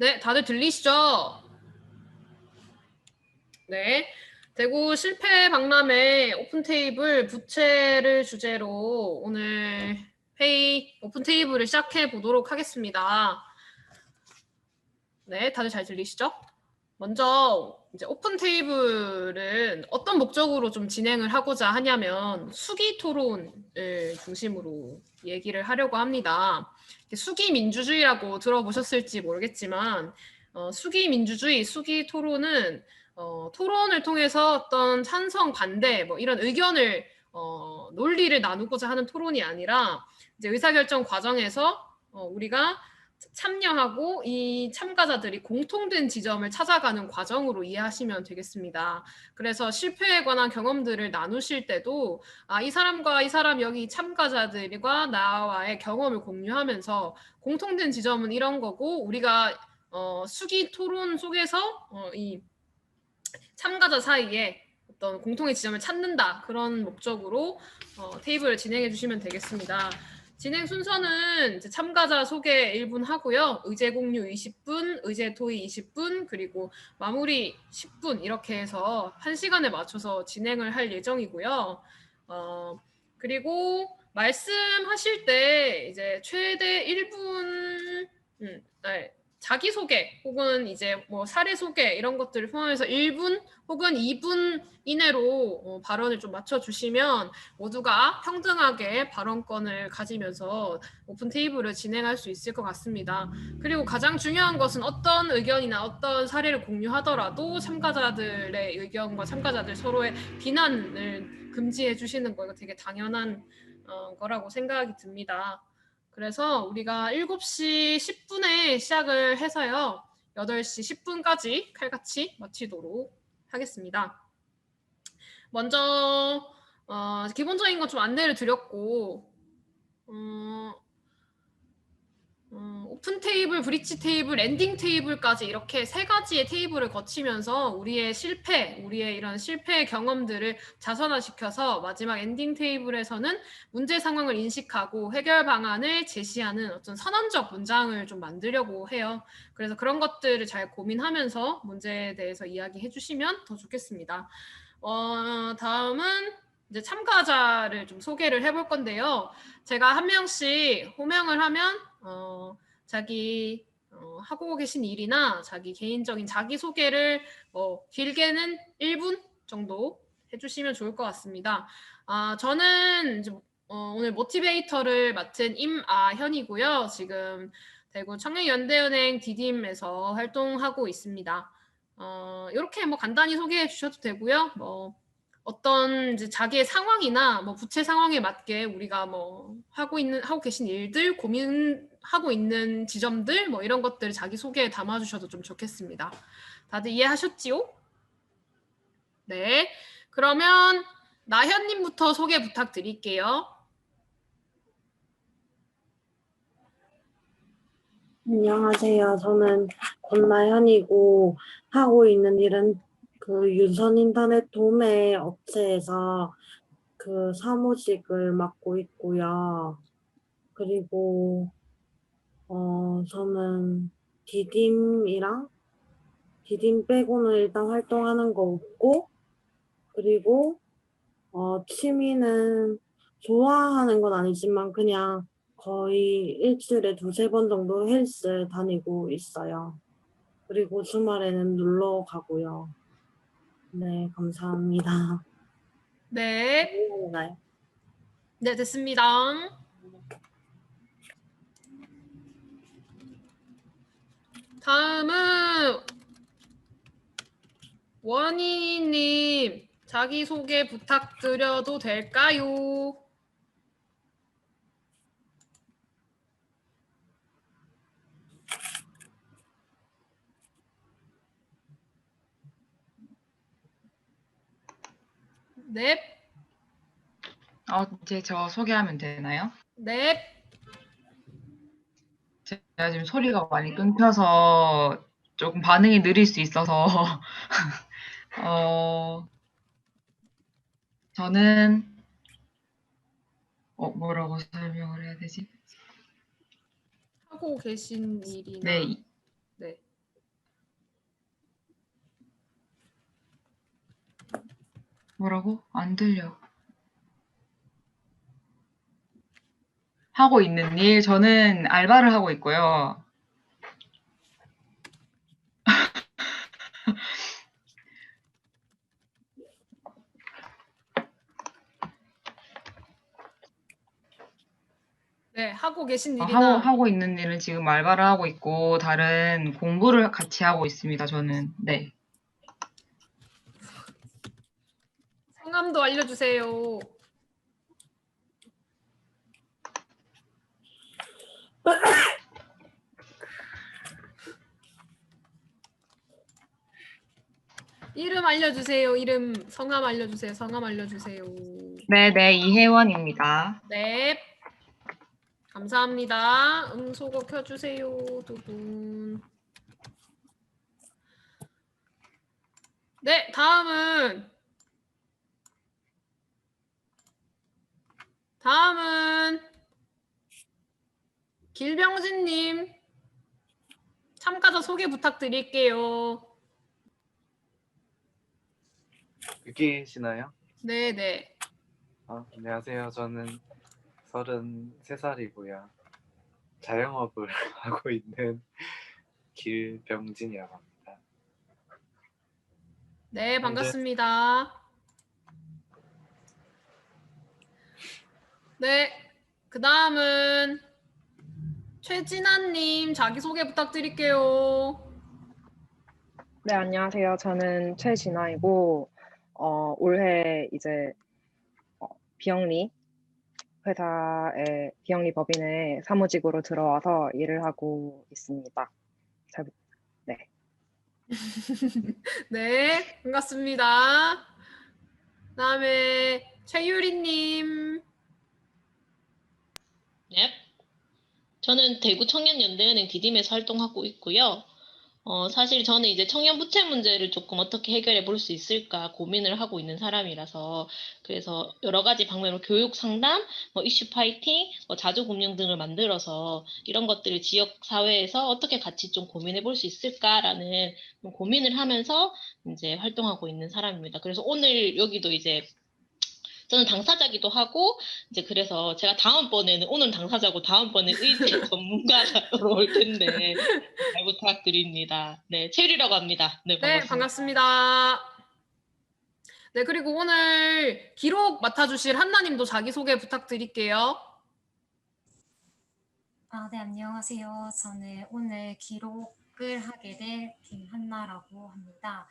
네, 다들 들리시죠? 네. 대구 실패 박람회 오픈테이블 부채를 주제로 오늘 회의 오픈테이블을 시작해 보도록 하겠습니다. 네, 다들 잘 들리시죠? 먼저 이제 오픈테이블은 어떤 목적으로 좀 진행을 하고자 하냐면 수기 토론을 중심으로 얘기를 하려고 합니다. 수기 민주주의라고 들어보셨을지 모르겠지만 수기 민주주의, 수기 토론은 토론을 통해서 어떤 찬성, 반대 뭐 이런 의견을 논리를 나누고자 하는 토론이 아니라 이제 의사결정 과정에서 우리가 참여하고 이 참가자들이 공통된 지점을 찾아가는 과정으로 이해하시면 되겠습니다. 그래서 실패에 관한 경험들을 나누실 때도 이 사람과 이 사람 여기 참가자들과 나와의 경험을 공유하면서 공통된 지점은 이런 거고 우리가 수기 토론 속에서 이 참가자 사이에 어떤 공통의 지점을 찾는다 그런 목적으로 테이블을 진행해 주시면 되겠습니다. 진행 순서는 이제 참가자 소개 1분 하고요. 의제 공유 20분, 의제 토의 20분, 그리고 마무리 10분 이렇게 해서 1시간에 맞춰서 진행을 할 예정이고요. 그리고 말씀하실 때 이제 최대 1분, 자기소개 혹은 이제 뭐 사례 소개 이런 것들을 포함해서 1분 혹은 2분 이내로 발언을 좀 맞춰주시면 모두가 평등하게 발언권을 가지면서 오픈 테이블을 진행할 수 있을 것 같습니다. 그리고 가장 중요한 것은 어떤 의견이나 어떤 사례를 공유하더라도 참가자들의 의견과 참가자들 서로의 비난을 금지해 주시는 거 이거 되게 당연한 거라고 생각이 듭니다. 그래서 우리가 7시 10분에 시작을 해서요. 8시 10분까지 칼같이 마치도록 하겠습니다. 먼저 기본적인 건 좀 안내를 드렸고 오픈 테이블, 브릿지 테이블, 랜딩 테이블까지 이렇게 3가지의 테이블을 거치면서 우리의 이런 실패 경험들을 자선화시켜서 마지막 엔딩 테이블에서는 문제 상황을 인식하고 해결 방안을 제시하는 어떤 선언적 문장을 좀 만들려고 해요. 그래서 그런 것들을 잘 고민하면서 문제에 대해서 이야기해 주시면 더 좋겠습니다. 다음은 이제 참가자를 좀 소개를 해볼 건데요. 제가 한 명씩 호명을 하면 자기 하고 계신 일이나 자기 개인적인 자기소개를 길게는 1분 정도 해주시면 좋을 것 같습니다. 저는 이제, 오늘 모티베이터를 맡은 임아현이고요. 지금 대구 청년연대은행 디딤에서 활동하고 있습니다. 이렇게 뭐 간단히 소개해 주셔도 되고요. 어떤 이제 자기의 상황이나 뭐 부채 상황에 맞게 우리가 뭐 하고 계신 일들, 고민하고 있는 지점들 뭐 이런 것들 자기 소개에 담아주셔도 좀 좋겠습니다. 다들 이해하셨지요? 네. 그러면 나현님부터 소개 부탁드릴게요. 안녕하세요. 저는 권나현이고 하고 있는 일은 그 유선 인터넷 도매 업체에서 그 사무직을 맡고 있고요. 그리고 저는 디딤 빼고는 일단 활동하는 거 없고, 그리고 취미는 좋아하는 건 아니지만 그냥 거의 일주일에 2-3번 정도 헬스 다니고 있어요. 그리고 주말에는 놀러 가고요. 네, 감사합니다. 네. 네, 됐습니다. 다음은 원희님 자기소개 부탁드려도 될까요? 네. 이제 저 소개하면 되나요? 네. 제가 지금 소리가 많이 끊겨서 조금 반응이 느릴 수 있어서 저는 뭐라고 설명을 해야 되지? 하고 계신 일이나 네, 네. 뭐라고? 안 들려. 하고 있는 일, 저는 알바를 하고 있고요. 네, 하고 계신 하고, 일이나 하고 있는 일은 지금 알바를 하고 있고, 다른 공부를 같이 하고 있습니다, 저는. 네. 성함도 알려주세요. 이름 알려주세요. 이름, 성함 알려주세요. 성함 알려주세요. 네네, 이혜원입니다. 네, 감사합니다. 음소거 켜주세요, 두 분. 네, 다음은 길병진님 참가자 소개 부탁드릴게요. 여기 계시나요? 네네. 안녕하세요. 저는 33살이고요. 자영업을 하고 있는 길병진이라고 합니다. 네, 반갑습니다. 네, 그 다음은 최진아님 자기소개 부탁드릴게요. 네, 안녕하세요. 저는 최진아이고, 올해 이제 비영리 회사의 비영리 법인에 사무직으로 들어와서 일을 하고 있습니다. 네. 네, 반갑습니다. 그 다음에 최유리님. 네. 저는 대구 청년연대은행 디딤에서 활동하고 있고요. 사실 저는 이제 청년 부채 문제를 조금 어떻게 해결해 볼 수 있을까 고민을 하고 있는 사람이라서 그래서 여러 가지 방면으로 교육 상담, 이슈 파이팅, 자주금융 등을 만들어서 이런 것들을 지역 사회에서 어떻게 같이 좀 고민해 볼 수 있을까라는 좀 고민을 하면서 이제 활동하고 있는 사람입니다. 그래서 오늘 여기도 이제 저는 당사자기도 하고 이제 그래서 제가 다음번에는 오늘 당사자고 다음번에 의제 전문가로 올 텐데 잘 부탁드립니다. 네, 체리라고 합니다. 네, 네, 반갑습니다. 반갑습니다. 네, 그리고 오늘 기록 맡아주실 한나님도 자기소개 부탁드릴게요. 네, 안녕하세요. 저는 오늘 기록을 하게 될 김한나라고 합니다.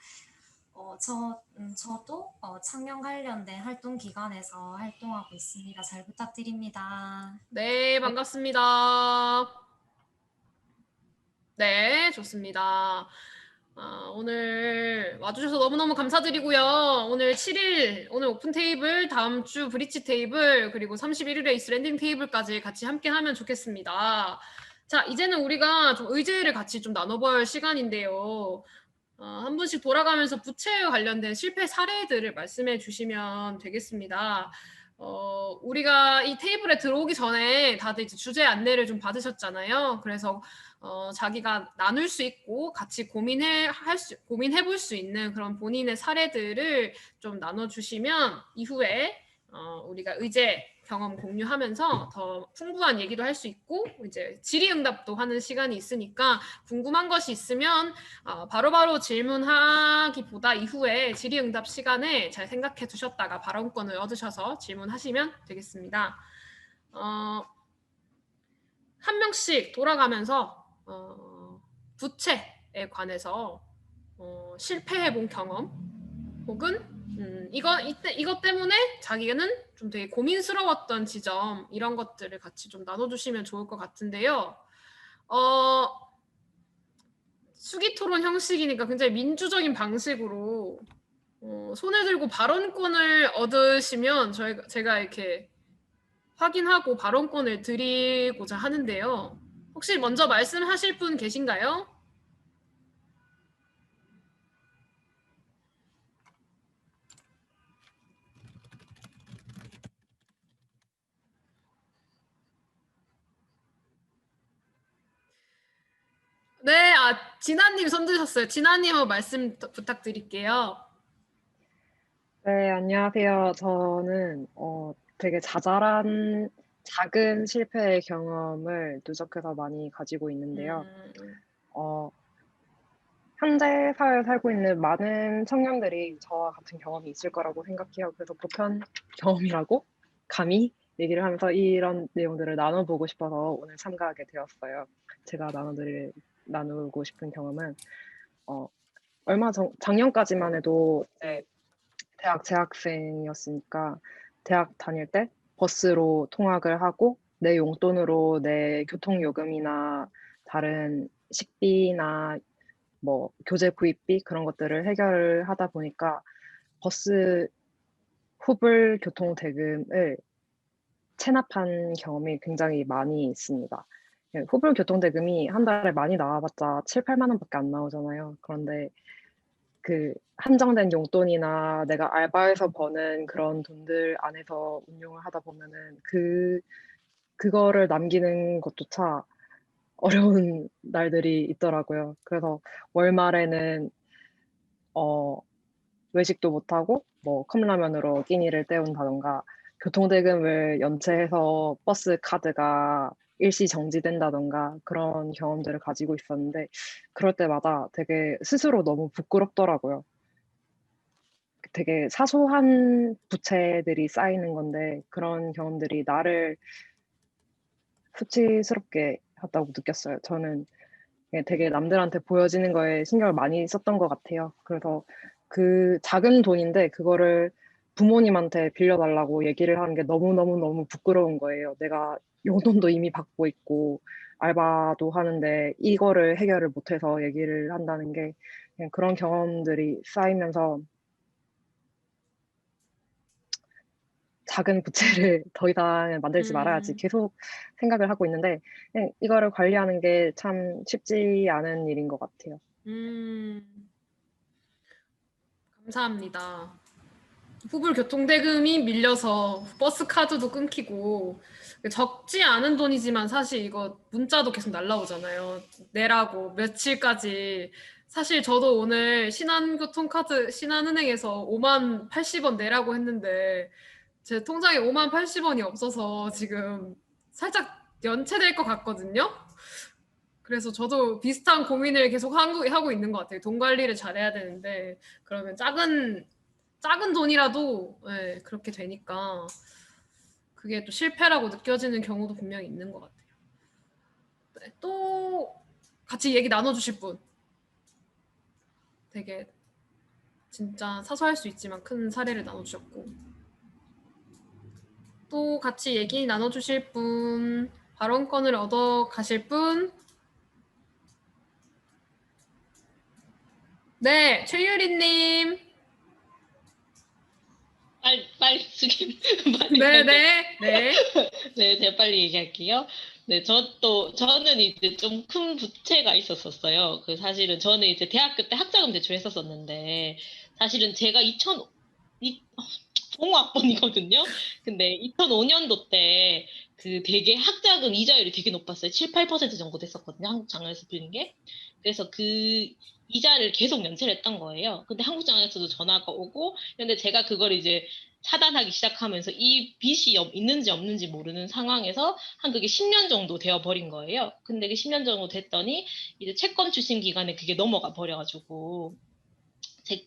저도 청년 관련된 활동 기관에서 활동하고 있습니다. 잘 부탁드립니다. 네, 반갑습니다. 네, 좋습니다. 오늘 와주셔서 너무너무 감사드리고요. 오늘 7일, 오늘 오픈 테이블, 다음 주 브릿지 테이블, 그리고 31일에 이스 랜딩 테이블까지 같이 함께 하면 좋겠습니다. 자, 이제는 우리가 좀 의제를 같이 좀 나눠볼 시간인데요. 한 분씩 돌아가면서 부채에 관련된 실패 사례들을 말씀해 주시면 되겠습니다. 우리가 이 테이블에 들어오기 전에 다들 이제 주제 안내를 좀 받으셨잖아요. 그래서 자기가 나눌 수 있고 같이 고민해 볼 수 있는 그런 본인의 사례들을 좀 나눠주시면 이후에 우리가 의제 경험 공유하면서 더 풍부한 얘기도 할 수 있고 이제 질의응답도 하는 시간이 있으니까 궁금한 것이 있으면 바로바로 질문하기보다 이후에 질의응답 시간에 잘 생각해 두셨다가 발언권을 얻으셔서 질문하시면 되겠습니다. 한 명씩 돌아가면서 부채에 관해서 실패해본 경험 혹은 이것 때문에 자기는 좀 되게 고민스러웠던 지점 이런 것들을 같이 좀 나눠주시면 좋을 것 같은데요. 수기 토론 형식이니까 굉장히 민주적인 방식으로 손을 들고 발언권을 얻으시면 제가 이렇게 확인하고 발언권을 드리고자 하는데요. 혹시 먼저 말씀하실 분 계신가요? 네, 진아님 손 드셨어요. 진아님 말씀 부탁드릴게요. 네, 안녕하세요. 저는 되게 자잘한 작은 실패의 경험을 누적해서 많이 가지고 있는데요. 어, 현대 사회에 살고 있는 많은 청년들이 저와 같은 경험이 있을 거라고 생각해요. 그래서 보편 경험이라고 감히 얘기를 하면서 이런 내용들을 나눠보고 싶어서 오늘 참가하게 되었어요. 제가 나누고 싶은 경험은 어, 작년까지만 해도 이제 대학 재학생이었으니까 대학 다닐 때 버스로 통학을 하고 내 용돈으로 내 교통요금이나 다른 식비나 뭐 교재 구입비 그런 것들을 해결을 하다 보니까 버스 후불 교통 대금을 체납한 경험이 굉장히 많이 있습니다. 예, 후불 교통 대금이 한 달에 많이 나와봤자 7, 8만 원밖에 안 나오잖아요. 그런데 그 한정된 용돈이나 내가 알바해서 버는 그런 돈들 안에서 운용을 하다 보면은 그거를 남기는 것조차 어려운 날들이 있더라고요. 그래서 월말에는 어 외식도 못하고 뭐 컵라면으로 끼니를 때운다던가 교통대금을 연체해서 버스 카드가 일시 정지된다던가 그런 경험들을 가지고 있었는데 그럴 때마다 되게 스스로 너무 부끄럽더라고요. 되게 사소한 부채들이 쌓이는 건데 그런 경험들이 나를 수치스럽게 했다고 느꼈어요. 저는 되게 남들한테 보여지는 거에 신경을 많이 썼던 것 같아요. 그래서 그 작은 돈인데 그거를 부모님한테 빌려달라고 얘기를 하는 게 너무너무너무 부끄러운 거예요. 내가 용돈도 이미 받고 있고 알바도 하는데 이거를 해결을 못해서 얘기를 한다는 게 그냥 그런 경험들이 쌓이면서 작은 부채를 더 이상 만들지 말아야지 음, 계속 생각을 하고 있는데 그냥 이거를 관리하는 게 참 쉽지 않은 일인 것 같아요. 음, 감사합니다. 후불 교통대금이 밀려서 버스 카드도 끊기고 적지 않은 돈이지만 사실 이거 문자도 계속 날라오잖아요. 내라고 며칠까지. 사실 저도 오늘 신한은행에서 5만 80원 내라고 했는데 제 통장에 5만 80원이 없어서 지금 살짝 연체될 것 같거든요. 그래서 저도 비슷한 고민을 계속 하고 있는 것 같아요. 돈 관리를 잘해야 되는데 그러면 작은 돈이라도 예, 그렇게 되니까 그게 또 실패라고 느껴지는 경우도 분명히 있는 것 같아요. 네, 또 같이 얘기 나눠주실 분 되게 진짜 사소할 수 있지만 큰 사례를 나눠주셨고 또 같이 얘기 나눠주실 분 발언권을 얻어 가실 분 네, 최유리님. 빨리 숙임, 빨리 네, 가게. 네, 네. 네, 제가 빨리 얘기할게요. 네, 저는 이제 좀 큰 부채가 있었었어요. 사실은 저는 이제 대학교 때 학자금 대출했었었는데, 사실은 제가 2005학번이거든요. 근데 2005년도 때 되게 학자금 이자율이 되게 높았어요. 7, 8% 정도 됐었거든요. 한국장학에서 빌린 게. 그래서 이자를 계속 연체를 했던 거예요. 근데 한국장학에서도 전화가 오고, 근데 제가 그걸 이제 차단하기 시작하면서 이 빚이 있는지 없는지 모르는 상황에서 한 그게 10년 정도 되어 버린 거예요. 근데 그 10년 정도 됐더니 이제 채권 추심 기간에 그게 넘어가 버려가지고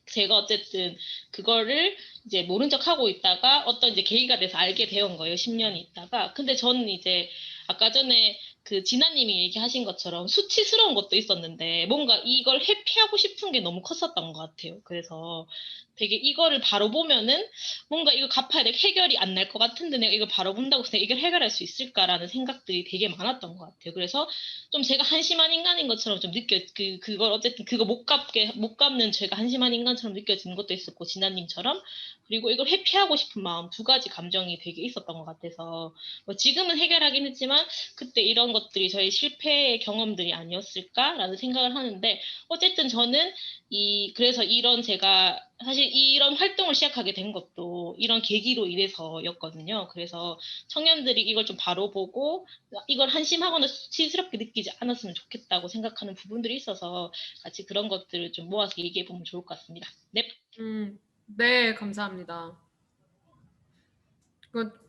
제가 어쨌든 그거를 이제 모른 척 하고 있다가 어떤 이제 계기가 돼서 알게 되온 거예요. 10년이 있다가. 근데 저는 이제 아까 전에 진아님이 얘기하신 것처럼 수치스러운 것도 있었는데 뭔가 이걸 회피하고 싶은 게 너무 컸었던 것 같아요. 그래서 되게 이거를 바로 보면은 뭔가 이거 갚아야 돼. 해결이 안 날 것 같은데 내가 이걸 바로 본다고 해서 이걸 해결할 수 있을까라는 생각들이 되게 많았던 것 같아요. 그래서 좀 제가 한심한 인간인 것처럼 좀 그걸 어쨌든 그거 못 갚는 제가 한심한 인간처럼 느껴지는 것도 있었고, 진아님처럼. 그리고 이걸 회피하고 싶은 마음 두 가지 감정이 되게 있었던 것 같아서, 뭐 지금은 해결하긴 했지만, 그때 이런 것들이 저희 실패의 경험들이 아니었을까라는 생각을 하는데, 어쨌든 저는 그래서 제가 사실 이런 활동을 시작하게 된 것도 이런 계기로 인해서였거든요. 그래서 청년들이 이걸 좀 바로 보고 이걸 한심하거나 수치스럽게 느끼지 않았으면 좋겠다고 생각하는 부분들이 있어서 같이 그런 것들을 좀 모아서 얘기해 보면 좋을 것 같습니다. 네. 네, 감사합니다.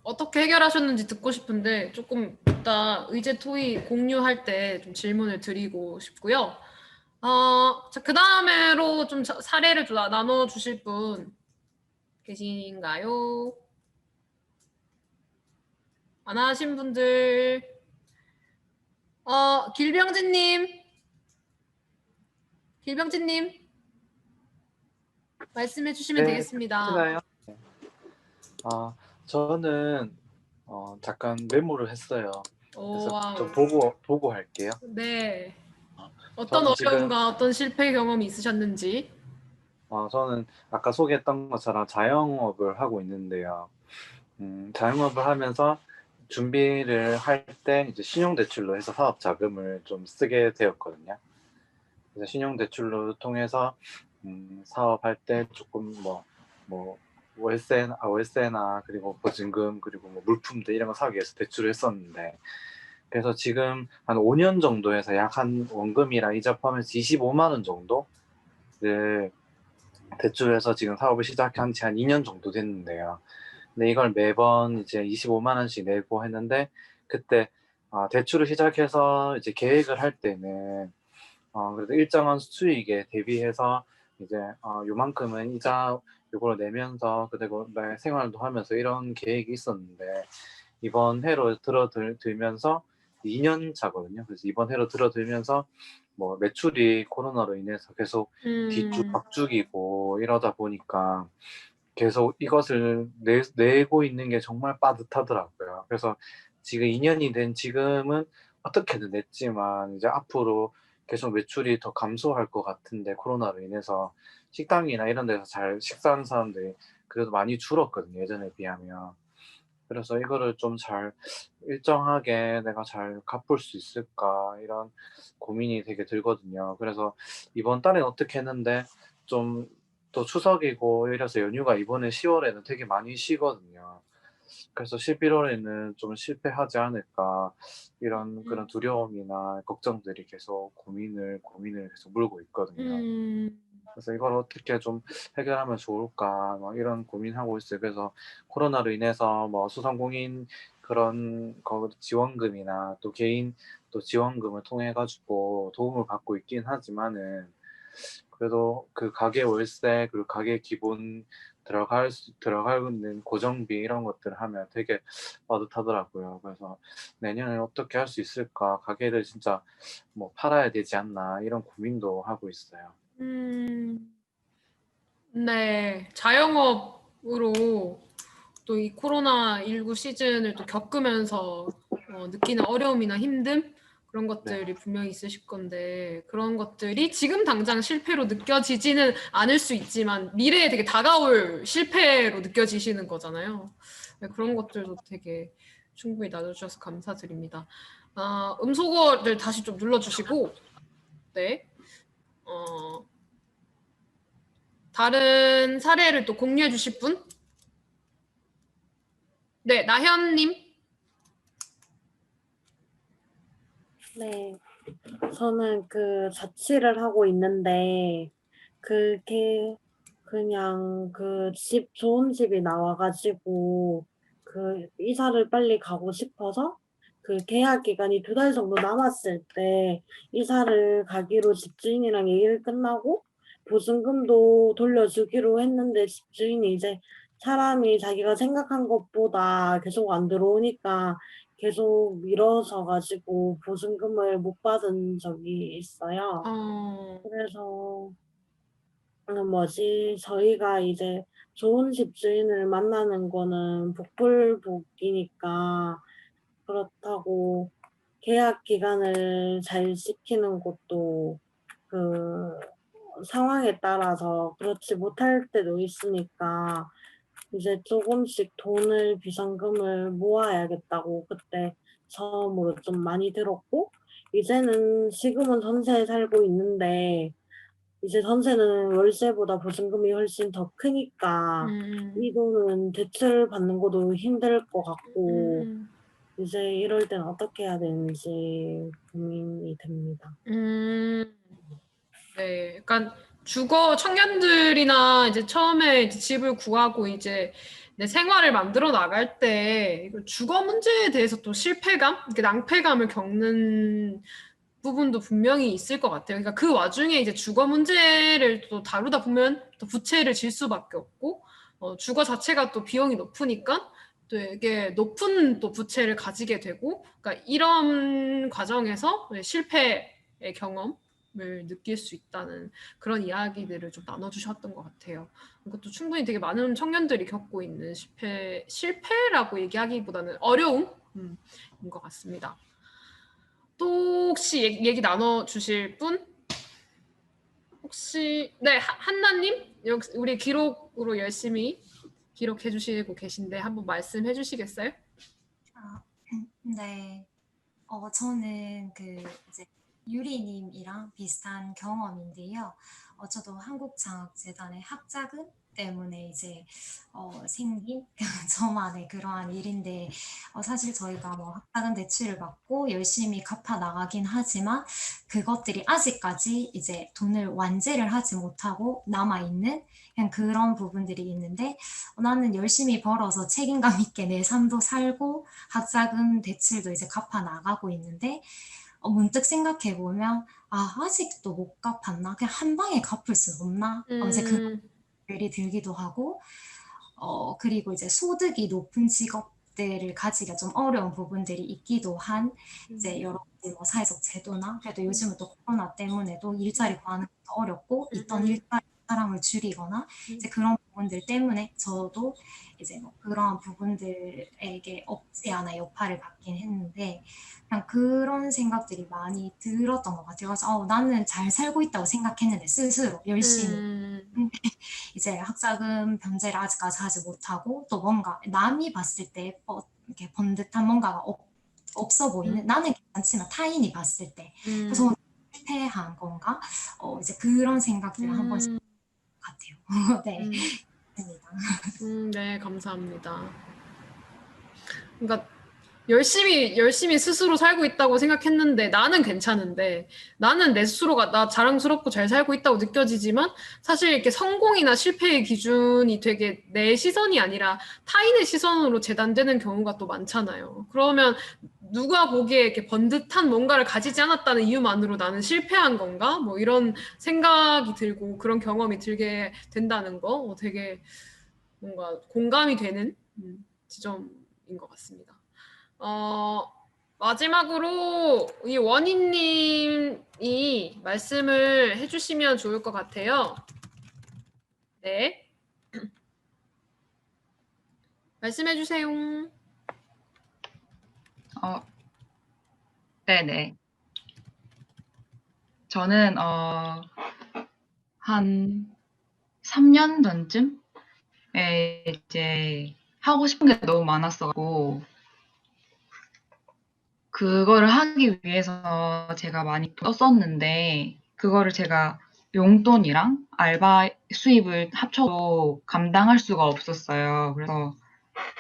어떻게 해결하셨는지 듣고 싶은데 조금 이따 의제 토의 공유할 때 좀 질문을 드리고 싶고요. 자, 그 다음으로 좀 사례를 좀 나눠 주실 분 계신가요? 안 하신 분들, 길병진님 말씀해 주시면 네, 되겠습니다. 들리시나요? 네. 저는 잠깐 메모를 했어요. 그래서 와우. 좀 보고 할게요. 네. 어떤 저는 지금 어려움과 어떤 실패 경험이 있으셨는지. 저는 아까 소개했던 것처럼 자영업을 하고 있는데요. 자영업을 하면서 준비를 할 때 이제 신용대출로 해서 사업 자금을 좀 쓰게 되었거든요. 그래서 신용대출로 통해서 사업할 때 조금 뭐 월세나 그리고 보증금 그리고 뭐 물품들 이런 거 사기 위해서 대출을 했었는데, 그래서 지금 한 5년 정도 해서 약 한 원금이랑 이자 포함해서 25만 원 정도를 대출해서 지금 사업을 시작한 지 한 2년 정도 됐는데요. 근데 이걸 매번 이제 25만 원씩 내고 했는데, 그때 대출을 시작해서 이제 계획을 할 때는 그래도 일정한 수익에 대비해서 이제 요만큼은 이자 요걸 내면서 그리고 내 생활도 하면서 이런 계획이 있었는데, 이번 해로 들면서 2년 차거든요. 그래서 이번 해로 들면서 뭐 매출이 코로나로 인해서 계속 뒤쭉 박죽이고 이러다 보니까 계속 이것을 내고 있는 게 정말 빠듯하더라고요. 그래서 지금 2년이 된 지금은 어떻게든 냈지만 이제 앞으로 계속 매출이 더 감소할 것 같은데, 코로나로 인해서 식당이나 이런 데서 잘 식사하는 사람들이 그래도 많이 줄었거든요, 예전에 비하면. 그래서 이거를 좀 잘 일정하게 내가 잘 갚을 수 있을까 이런 고민이 되게 들거든요. 그래서 이번 달엔 어떻게 했는데, 좀 또 추석이고 이래서 연휴가 이번에 10월에는 되게 많이 쉬거든요. 그래서 11월에는 좀 실패하지 않을까 이런 그런 두려움이나 걱정들이 계속 고민을 계속 물고 있거든요. 그래서 이걸 어떻게 좀 해결하면 좋을까 막 이런 고민하고 있어요. 그래서 코로나로 인해서 뭐 소상공인 그런 거 지원금이나 또 개인 또 지원금을 통해 가지고 도움을 받고 있긴 하지만은, 그래도 그 가게 월세 그리고 가게 기본 들어가는 고정비 이런 것들 하면 되게 빠듯하더라고요. 그래서 내년에 어떻게 할 수 있을까, 가게를 진짜 뭐 팔아야 되지 않나 이런 고민도 하고 있어요. 네, 자영업으로 또 이 코로나19 시즌을 또 겪으면서 느끼는 어려움이나 힘듦 그런 것들이 분명히 있으실 건데, 그런 것들이 지금 당장 실패로 느껴지지는 않을 수 있지만 미래에 되게 다가올 실패로 느껴지시는 거잖아요. 네, 그런 것들도 되게 충분히 나눠주셔서 감사드립니다. 음소거를 다시 좀 눌러주시고, 네. 다른 사례를 또 공유해 주실 분? 네, 나현님. 네, 저는 그 자취를 하고 있는데 그게 그냥 그 좋은 집이 나와가지고 그 이사를 빨리 가고 싶어서 그 계약 기간이 2달 정도 남았을 때 이사를 가기로 집주인이랑 얘기를 끝나고 보증금도 돌려주기로 했는데, 집주인이 이제 사람이 자기가 생각한 것보다 계속 안 들어오니까 계속 미뤄져 가지고 보증금을 못 받은 적이 있어요. 그래서 저희가 이제 좋은 집주인을 만나는 거는 복불복이니까, 그렇다고 계약 기간을 잘 지키는 것도 그 상황에 따라서 그렇지 못할 때도 있으니까 이제 조금씩 돈을 비상금을 모아야겠다고 그때 처음으로 좀 많이 들었고, 지금은 전세에 살고 있는데 이제 전세는 월세보다 보증금이 훨씬 더 크니까 이 돈은 대출 받는 것도 힘들 것 같고, 이제 이럴 땐 어떻게 해야 되는지 고민이 됩니다. 네, 약간 주거 청년들이나 이제 처음에 이제 집을 구하고 이제 내 생활을 만들어 나갈 때 이거 주거 문제에 대해서 또 실패감, 이렇게 낭패감을 겪는 부분도 분명히 있을 것 같아요. 그러니까 그 와중에 이제 주거 문제를 또 다루다 보면 또 부채를 질 수밖에 없고, 주거 자체가 또 비용이 높으니까 되게 높은 또 부채를 가지게 되고, 그러니까 이런 과정에서 실패의 경험을 느낄 수 있다는 그런 이야기들을 좀 나눠주셨던 것 같아요. 이것도 충분히 되게 많은 청년들이 겪고 있는 실패라고 얘기하기보다는 어려움인 것 같습니다. 또 혹시 얘기 나눠주실 분? 혹시 네, 한나님 우리 기록으로 열심히 기록해 주시고 계신데 한번 말씀해 주시겠어요? 네. 저는 이제 유리님이랑 비슷한 경험인데요. 저도 한국장학재단의 학자금 때문에 이제 생긴 저만의 그러한 일인데, 사실 저희가 뭐 학자금 대출을 받고 열심히 갚아 나가긴 하지만 그것들이 아직까지 이제 돈을 완제를 하지 못하고 남아 있는 그냥 그런 부분들이 있는데, 나는 열심히 벌어서 책임감 있게 내 삶도 살고 학자금 대출도 이제 갚아 나가고 있는데, 문득 생각해 보면 아직도 못 갚았나? 그냥 한 방에 갚을 수 없나? 이제 그런 생각이 들기도 하고, 그리고 이제 소득이 높은 직업들을 가지기가 좀 어려운 부분들이 있기도 한 이제 여러 가지 뭐 사회적 제도나, 그래도 요즘은 또 코로나 때문에도 일자리 구하는 것도 어렵고 있던 일자리 사람을 줄이거나 이제 그런 부분들 때문에 저도 이제 뭐 그러한 부분들에게 없지 않아 여파를 받긴 했는데, 그냥 그런 생각들이 많이 들었던 것 같아요. 그래서 나는 잘 살고 있다고 생각했는데 스스로 열심히 이제 학자금 변제를 아직까지 하지 못하고, 또 뭔가 남이 봤을 때 이렇게 번듯한 뭔가가 없어 보이는, 나는 괜찮지만 타인이 봤을 때 그래서 실패한 건가? 이제 그런 생각들을 한 번씩 같아요. 네. 네, 감사합니다. 그러니까 열심히 스스로 살고 있다고 생각했는데 나는 괜찮은데, 나는 내 스스로가 나 자랑스럽고 잘 살고 있다고 느껴지지만 사실 이렇게 성공이나 실패의 기준이 되게 내 시선이 아니라 타인의 시선으로 재단되는 경우가 또 많잖아요. 그러면 누가 보기에 이렇게 번듯한 뭔가를 가지지 않았다는 이유만으로 나는 실패한 건가? 뭐 이런 생각이 들고 그런 경험이 들게 된다는 거 되게 뭔가 공감이 되는 지점인 것 같습니다. 마지막으로 이 원희님이 말씀을 해주시면 좋을 것 같아요. 네. 말씀해주세요. 네네. 저는 한 3년 전쯤에 이제 하고 싶은 게 너무 많았어가지고 그거를 하기 위해서 제가 많이 썼었는데, 그거를 제가 용돈이랑 알바 수입을 합쳐도 감당할 수가 없었어요. 그래서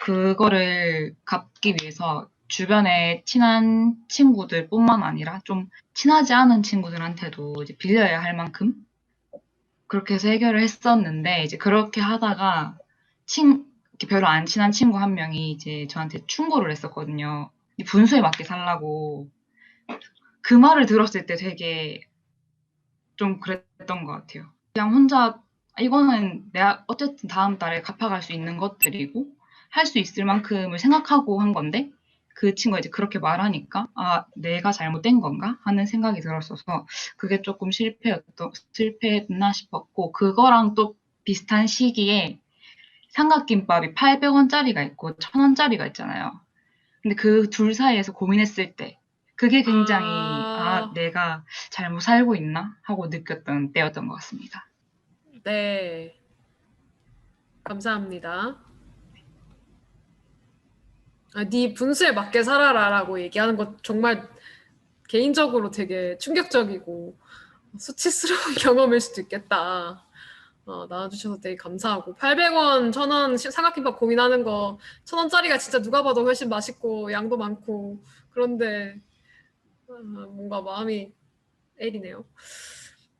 그거를 갚기 위해서 주변에 친한 친구들뿐만 아니라 좀 친하지 않은 친구들한테도 이제 빌려야 할 만큼 그렇게 해서 해결을 했었는데, 이제 그렇게 하다가 이렇게 별로 안 친한 친구 한 명이 이제 저한테 충고를 했었거든요. 이 분수에 맞게 살라고. 그 말을 들었을 때 되게 좀 그랬던 것 같아요. 그냥 혼자 이거는 내가 어쨌든 다음 달에 갚아갈 수 있는 것들이고 할 수 있을 만큼을 생각하고 한 건데, 그 친구가 이제 그렇게 말하니까 내가 잘못된 건가 하는 생각이 들었어서 그게 조금 실패했나 싶었고, 그거랑 또 비슷한 시기에 삼각김밥이 800원짜리가 있고 1000원짜리가 있잖아요. 근데 그 둘 사이에서 고민했을 때 그게 굉장히 내가 잘못 살고 있나 하고 느꼈던 때였던 것 같습니다. 네. 감사합니다. 네 분수에 맞게 살아라라고 얘기하는 것 정말 개인적으로 되게 충격적이고 수치스러운 경험일 수도 있겠다. 나와주셔서 되게 감사하고, 800원, 1000원 삼각김밥 고민하는 거 1000원짜리가 진짜 누가 봐도 훨씬 맛있고 양도 많고 그런데 뭔가 마음이 애리네요.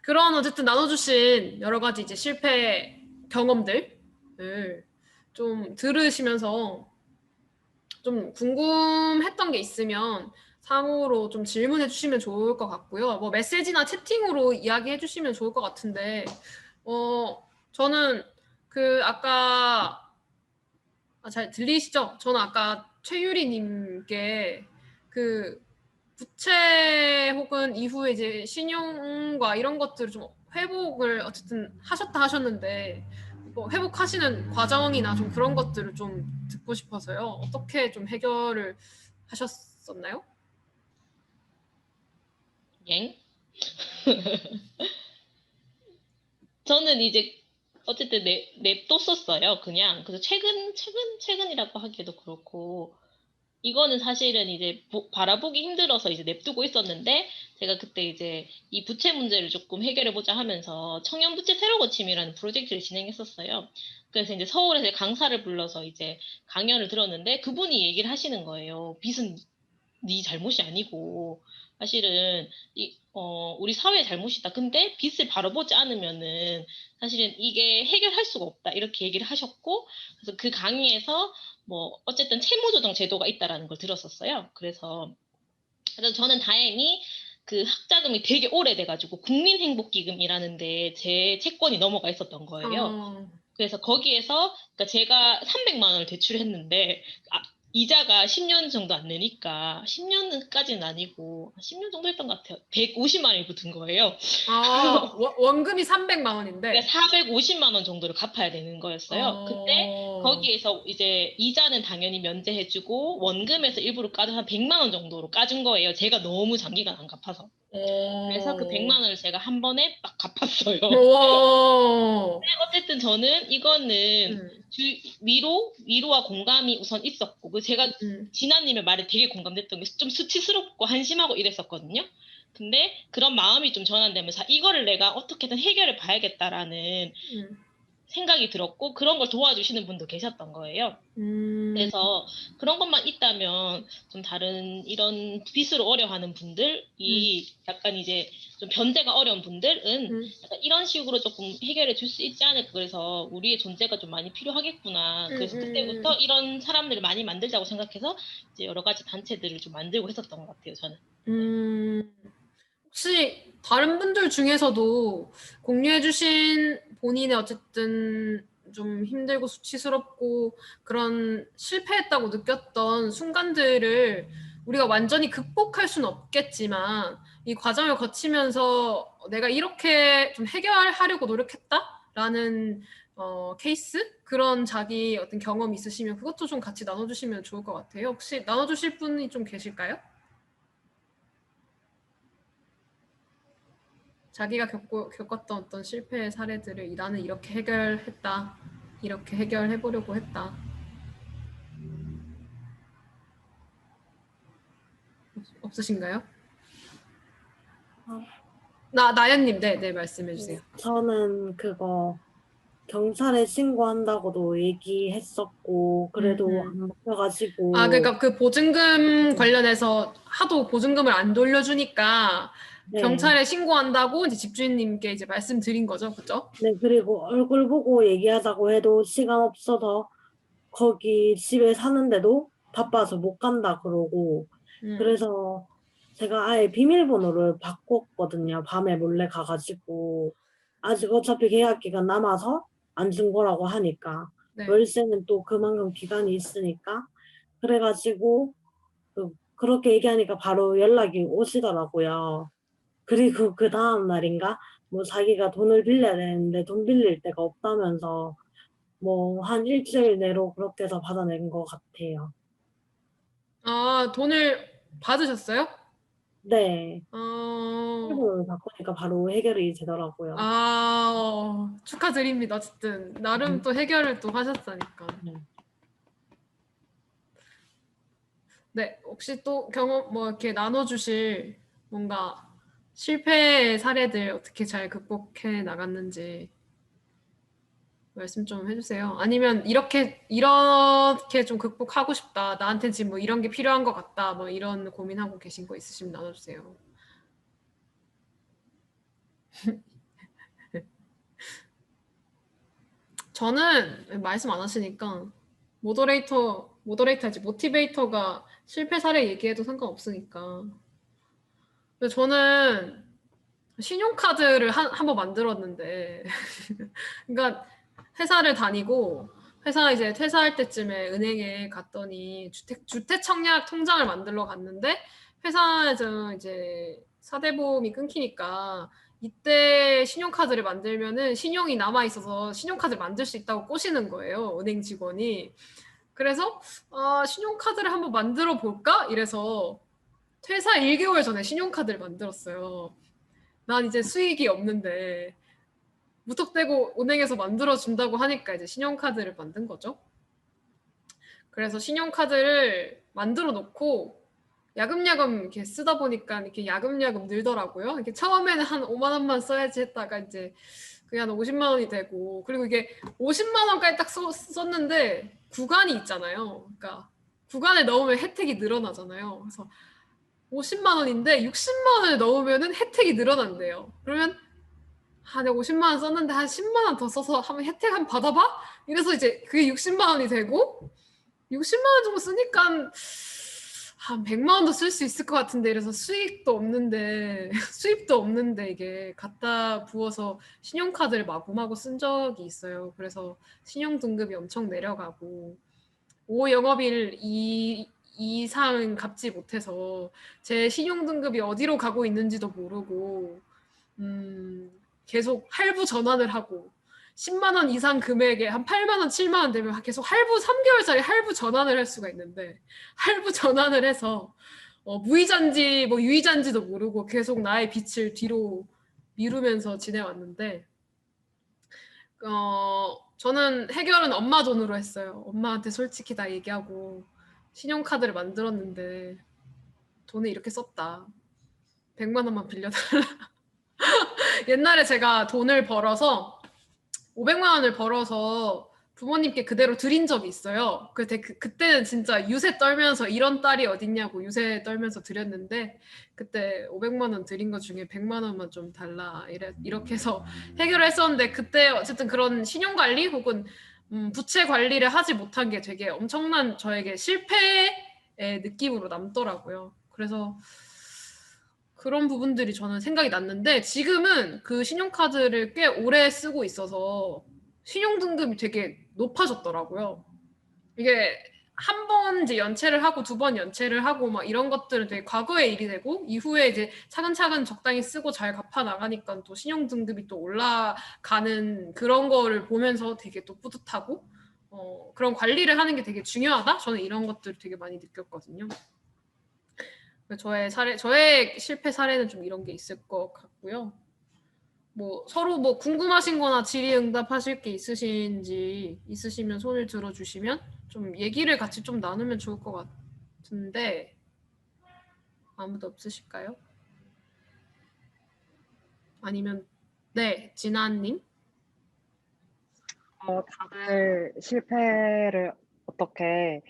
그런 어쨌든 나눠주신 여러 가지 이제 실패 경험들을 좀 들으시면서 좀 궁금했던 게 있으면 상호로 좀 질문해 주시면 좋을 것 같고요. 뭐 메시지나 채팅으로 이야기해 주시면 좋을 것 같은데, 저는 그 아까 잘 들리시죠? 저는 아까 최유리님께 그 부채 혹은 이후에 이제 신용과 이런 것들을 좀 회복을 어쨌든 하셨다 하셨는데 뭐 회복하시는 과정이나 좀 그런 것들을 좀 듣고 싶어서요. 어떻게 좀 해결을 하셨었나요? 엥? 저는 이제 어쨌든 냅뒀었어요. 그냥. 그래서 최근이라고 하기도 그렇고, 이거는 사실은 이제 바라보기 힘들어서 이제 냅두고 있었는데, 제가 그때 이제 이 부채 문제를 조금 해결해보자 하면서 청년 부채 새로 고침이라는 프로젝트를 진행했었어요. 그래서 이제 서울에서 강사를 불러서 이제 강연을 들었는데, 그분이 얘기를 하시는 거예요. 빚은 네 잘못이 아니고, 사실은 우리 사회의 잘못이다. 근데 빚을 바라보지 않으면은 사실은 이게 해결할 수가 없다. 이렇게 얘기를 하셨고, 그래서 그 강의에서 뭐 어쨌든 채무조정 제도가 있다라는 걸 들었었어요. 그래서 저는 다행히 그 학자금이 되게 오래돼가지고 국민행복기금이라는데 제 채권이 넘어가 있었던 거예요. 그래서 거기에서 그러니까 제가 300만 원을 대출했는데 이자가 10년 정도 안 내니까 10년까지는 아니고 10년 정도 했던 것 같아요. 150만 원이 붙은 거예요. 원금이 300만 원인데 그러니까 450만 원 정도를 갚아야 되는 거였어요. 근데 거기에서 이제 이자는 당연히 면제해주고 원금에서 일부러 까줘서 한 100만 원 정도로 까준 거예요. 제가 너무 장기간 안 갚아서. 그래서 그 100만 원을 제가 한 번에 딱 갚았어요. 근데 어쨌든 저는 이거는 위로와 공감이 우선 있었고, 그 제가 진아님의 말에 되게 공감됐던 게 좀 수치스럽고 한심하고 이랬었거든요. 근데 그런 마음이 좀 전환되면서 이거를 내가 어떻게든 해결해 봐야겠다라는 생각이 들었고, 그런 걸 도와주시는 분도 계셨던 거예요. 그래서 그런 것만 있다면 좀 다른 이런 빚으로 어려워하는 분들이 약간 이제 좀 변제가 어려운 분들은 약간 이런 식으로 조금 해결해 줄 수 있지 않을까. 그래서 우리의 존재가 좀 많이 필요하겠구나. 그래서 그때부터 이런 사람들을 많이 만들자고 생각해서 이제 여러 가지 단체들을 좀 만들고 했었던 것 같아요, 저는. 혹시 다른 분들 중에서도 공유해주신 본인의 어쨌든 좀 힘들고 수치스럽고 그런 실패했다고 느꼈던 순간들을 우리가 완전히 극복할 수는 없겠지만 이 과정을 거치면서 내가 이렇게 좀 해결하려고 노력했다라는 케이스? 그런 자기 어떤 경험 있으시면 그것도 좀 같이 나눠주시면 좋을 것 같아요. 혹시 나눠주실 분이 좀 계실까요? 자기가 겪었던 어떤 실패의 사례들을 나는 이렇게 해결했다. 이렇게 해결해보려고 했다. 없으신가요? 나연님, 네, 말씀해주세요. 저는 그거 경찰에 신고한다고도 얘기했었고 그래도 안 먹혀가지고 그러니까 그 보증금 관련해서 하도 보증금을 안 돌려주니까 네. 경찰에 신고한다고 이제 집주인님께 이제 말씀드린 거죠, 그죠? 네, 그리고 얼굴 보고 얘기하자고 해도 시간 없어서 거기 집에 사는데도 바빠서 못 간다 그러고 그래서 제가 아예 비밀번호를 바꿨거든요. 밤에 몰래 가가지고 아직 어차피 계약 기간 남아서 안 준 거라고 하니까 월세는 또 그만큼 기간이 있으니까 그래가지고 그렇게 얘기하니까 바로 연락이 오시더라고요. 그리고 그 다음 날인가 뭐 자기가 돈을 빌려야 되는데 돈 빌릴 데가 없다면서 뭐 한 일주일 내로 그렇게 해서 받아낸 것 같아요. 돈을 받으셨어요? 네. 비밀번호를 바꾸니까 바로 해결이 되더라고요. 축하드립니다. 어쨌든 나름 또 해결을 또 하셨으니까. 네, 혹시 또 경험 뭐 이렇게 나눠주실 뭔가 실패의 사례들 어떻게 잘 극복해 나갔는지 말씀 좀 해주세요. 아니면 이렇게 좀 극복하고 싶다. 나한테 지금 뭐 이런 게 필요한 것 같다. 뭐 이런 고민하고 계신 거 있으시면 나눠주세요. 저는 말씀 안 하시니까 모더레이터지 모티베이터가 실패 사례 얘기해도 상관없으니까. 근데 저는 신용카드를 한번 만들었는데, 그러니까 회사를 다니고 회사 이제 퇴사할 때쯤에 은행에 갔더니 주택 청약 통장을 만들러 갔는데 회사에서 이제 사대보험이 끊기니까 이때 신용카드를 만들면은 신용이 남아 있어서 신용카드를 만들 수 있다고 꼬시는 거예요, 은행 직원이. 그래서 신용카드를 한번 만들어 볼까? 이래서 퇴사 1개월 전에 신용카드를 만들었어요. 난 이제 수익이 없는데 무턱대고 은행에서 만들어준다고 하니까 이제 신용카드를 만든 거죠. 그래서 신용카드를 만들어 놓고 야금야금 이렇게 쓰다 보니까 이렇게 야금야금 늘더라고요. 이렇게 처음에는 한 5만 원만 써야지 했다가 이제 그게 한 50만 원이 되고, 그리고 이게 50만 원까지 딱 썼는데 구간이 있잖아요. 그러니까 구간에 넣으면 혜택이 늘어나잖아요. 그래서 50만 원인데 60만 원을 넣으면은 혜택이 늘어난대요. 그러면 내가 50만 원 썼는데 한 10만 원 더 써서 한번 혜택 한번 받아봐? 이래서 이제 그게 60만 원이 되고 60만 원 정도 쓰니까 한 100만 원도 쓸 수 있을 것 같은데, 이래서 수익도 없는데 수입도 없는데 이게 갖다 부어서 신용카드를 마구마구 쓴 적이 있어요. 그래서 신용 등급이 엄청 내려가고 5영업일 이상 갚지 못해서 제 신용 등급이 어디로 가고 있는지도 모르고 계속 할부 전환을 하고 10만 원 이상 금액에 한 8만 원, 7만 원 되면 계속 할부 3개월짜리 할부 전환을 할 수가 있는데, 할부 전환을 해서 무이자인지 뭐 유이자인지도 모르고 계속 나의 빚을 뒤로 미루면서 지내왔는데, 저는 해결은 엄마 돈으로 했어요. 엄마한테 솔직히 다 얘기하고 신용카드를 만들었는데 돈을 이렇게 썼다. 100만 원만 빌려달라. 옛날에 제가 돈을 벌어서 500만 원을 벌어서 부모님께 그대로 드린 적이 있어요. 그때는 진짜 유세 떨면서 이런 딸이 어딨냐고 유세 떨면서 드렸는데, 그때 500만 원 드린 것 중에 100만 원만 좀 달라 이렇게 해서 해결을 했었는데, 그때 어쨌든 그런 신용관리 혹은 부채 관리를 하지 못한 게 되게 엄청난 저에게 실패의 느낌으로 남더라고요. 그래서 그런 부분들이 저는 생각이 났는데, 지금은 그 신용카드를 꽤 오래 쓰고 있어서 신용등급이 되게 높아졌더라고요. 이게 한 번 이제 연체를 하고 두 번 연체를 하고 막 이런 것들은 되게 과거의 일이 되고, 이후에 이제 차근차근 적당히 쓰고 잘 갚아 나가니까 또 신용등급이 또 올라가는 그런 거를 보면서 되게 또 뿌듯하고, 그런 관리를 하는 게 되게 중요하다? 저는 이런 것들을 되게 많이 느꼈거든요. 저의 실패 사례는 좀 이런 게 있을 것 같고요. 뭐 서로 뭐 궁금하신 거나 질의응답하실 게 있으시면 손을 들어주시면 좀 얘기를 같이 좀 나누면 좋을 것 같은데, 아무도 없으실까요? 아니면 네, 진아님? 다들 실패를 어떻게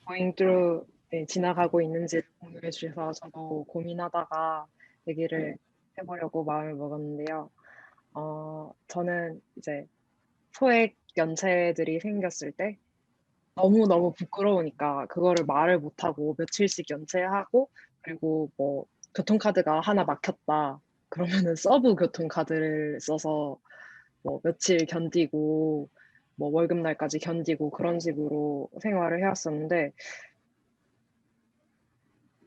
going through 지나가고 있는지 공유해 주셔서 저도 고민하다가 얘기를 해보려고 마음을 먹었는데요. 저는 이제 소액 연체들이 생겼을 때 너무너무 부끄러우니까 그거를 말을 못하고 며칠씩 연체하고, 그리고 뭐 교통카드가 하나 막혔다 그러면은 서브 교통카드를 써서 뭐 며칠 견디고 뭐 월급날까지 견디고 그런 식으로 생활을 해왔었는데,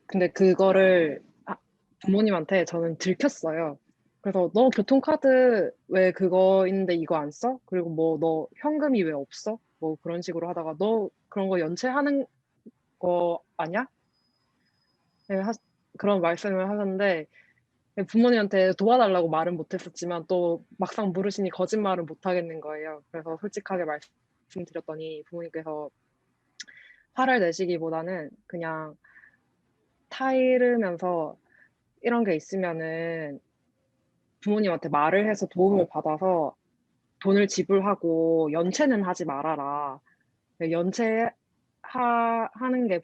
근데 그거를 부모님한테 저는 들켰어요. 그래서 너 교통카드 왜 그거 있는데 이거 안 써? 그리고 뭐 너 현금이 왜 없어? 뭐 그런 식으로 하다가 너 그런 거 연체하는 거 아니야? 네, 그런 말씀을 하셨는데, 부모님한테 도와달라고 말은 못했었지만 또 막상 물으시니 거짓말은 못하겠는 거예요. 그래서 솔직하게 말씀드렸더니 부모님께서 화를 내시기보다는 그냥 타이르면서 이런 게 있으면은 부모님한테 말을 해서 도움을 받아서 돈을 지불하고 연체는 하지 말아라. 연체하는 게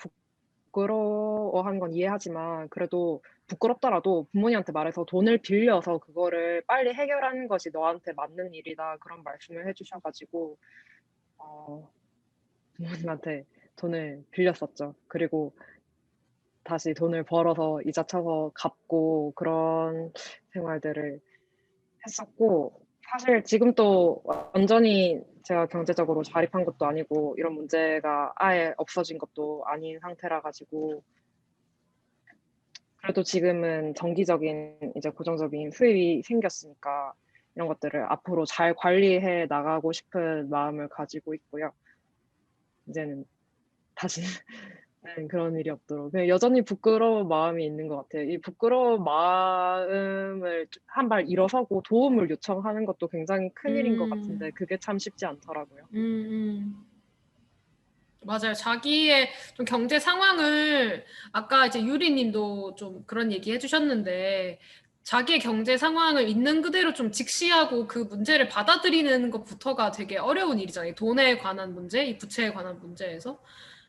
부끄러워하는 건 이해하지만 그래도 부끄럽더라도 부모님한테 말해서 돈을 빌려서 그거를 빨리 해결하는 것이 너한테 맞는 일이다 그런 말씀을 해주셔가지고 부모님한테 돈을 빌렸었죠. 그리고 다시 돈을 벌어서 이자 쳐서 갚고 그런 생활들을 했었고 사실 지금 또 완전히 제가 경제적으로 자립한 것도 아니고 이런 문제가 아예 없어진 것도 아닌 상태라 가지고 그래도 지금은 정기적인 이제 고정적인 수입이 생겼으니까 이런 것들을 앞으로 잘 관리해 나가고 싶은 마음을 가지고 있고요. 이제는 다시는 그런 일이 없도록 그냥 여전히 부끄러운 마음이 있는 것 같아요. 이 부끄러운 마음을 한 발 일어서고 도움을 요청하는 것도 굉장히 큰일인 것 같은데 그게 참 쉽지 않더라고요. 맞아요. 자기의 좀 경제 상황을 아까 이제 유리님도 좀 그런 얘기 해주셨는데 자기의 경제 상황을 있는 그대로 좀 직시하고 그 문제를 받아들이는 것부터가 되게 어려운 일이잖아요. 돈에 관한 문제, 이 부채에 관한 문제에서.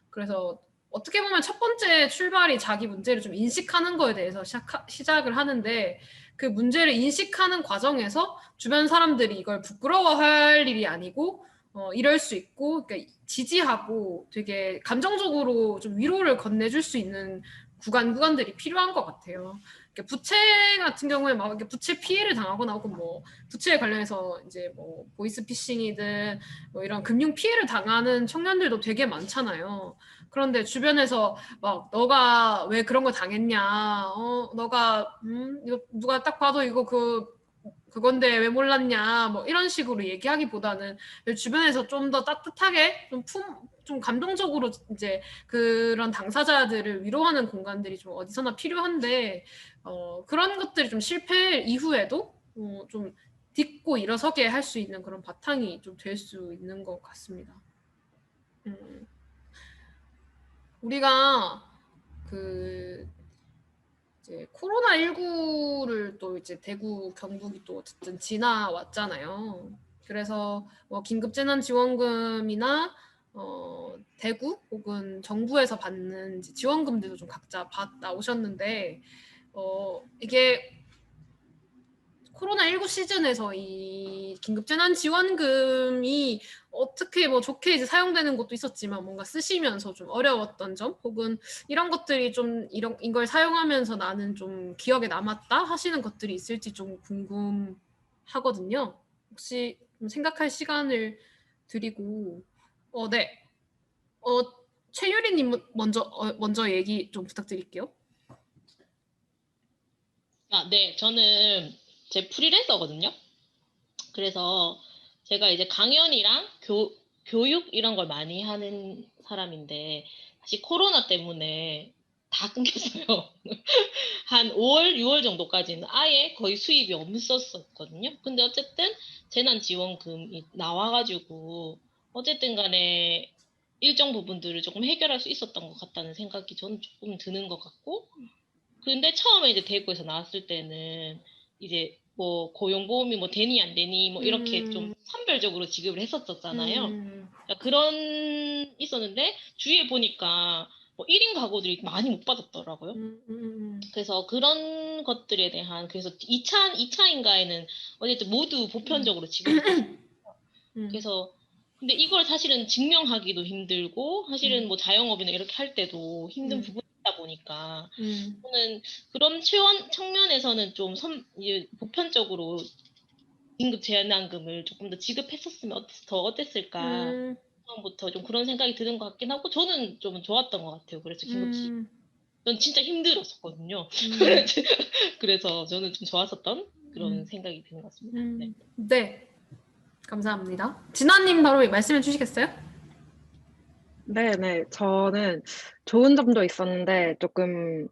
그래서 어떻게 보면 첫 번째 출발이 자기 문제를 좀 인식하는 거에 대해서 시작을 하는데 그 문제를 인식하는 과정에서 주변 사람들이 이걸 부끄러워할 일이 아니고 이럴 수 있고 그러니까 지지하고 되게 감정적으로 좀 위로를 건네줄 수 있는 구간들이 필요한 것 같아요. 그러니까 부채 같은 경우에 막 이렇게 부채 피해를 당하거나 혹은 뭐 부채에 관련해서 이제 뭐 보이스피싱이든 뭐 이런 금융 피해를 당하는 청년들도 되게 많잖아요. 그런데 주변에서 막 너가 왜 그런 거 당했냐? 너가 이거 누가 딱 봐도 이거 그건데 왜 몰랐냐? 뭐 이런 식으로 얘기하기보다는 주변에서 좀 더 따뜻하게 좀 감동적으로 이제 그런 당사자들을 위로하는 공간들이 좀 어디서나 필요한데 그런 것들이 좀 실패 이후에도 좀 딛고 일어서게 할 수 있는 그런 바탕이 좀 될 수 있는 것 같습니다. 우리가 그 이제 코로나19를 또 이제 대구, 경북이 또 어쨌든 지나왔잖아요. 그래서 뭐 긴급재난지원금이나 대구 혹은 정부에서 받는 이제 지원금들도 좀 각자 받아오셨는데 이게 코로나19 시즌에서 이 긴급재난지원금이 어떻게 뭐 좋게 이제 사용되는 것도 있었지만 뭔가 쓰시면서 좀 어려웠던 점 혹은 이런 것들이 좀 이걸 사용하면서 나는 좀 기억에 남았다 하시는 것들이 있을지 좀 궁금하거든요. 혹시 좀 생각할 시간을 드리고 네. 최유리님 먼저 얘기 좀 부탁드릴게요. 네. 저는 제 프리랜서거든요. 그래서 제가 이제 강연이랑 교육 이런 걸 많이 하는 사람인데 사실 코로나 때문에 다 끊겼어요. 한 5월, 6월 정도까지는 아예 거의 수입이 없었거든요. 근데 어쨌든 재난지원금이 나와가지고 어쨌든 간에 일정 부분들을 조금 해결할 수 있었던 것 같다는 생각이 저는 조금 드는 것 같고 근데 처음에 이제 대구에서 나왔을 때는 이제 뭐 고용보험이 뭐 되니 안 되니 뭐 이렇게 좀 선별적으로 지급을 했었잖아요. 그러니까 그런 있었는데 주위에 보니까 뭐 1인 가구들이 많이 못 받았더라고요. 그래서 그런 것들에 대한 그래서 2차인가에는 어쨌든 모두 보편적으로 지급이 됐어요. 그래서 근데 이걸 사실은 증명하기도 힘들고 사실은 뭐 자영업이나 이렇게 할 때도 힘든 부분이다 보니까 저는 그런 측면에서는 좀 이제 보편적으로 긴급 재난금을 조금 더 지급했었으면 더 어땠을까 처음부터 좀 그런 생각이 드는 것 같긴 하고 저는 좀 좋았던 것 같아요. 그래서 긴급지 전 진짜 힘들었었거든요. 그래서 저는 좀 좋았었던 그런 생각이 드는 것 같습니다. 네. 네. 감사합니다. 진아님 바로 말씀해 주시겠어요? 네네. 저는 좋은 점도 있었는데 조금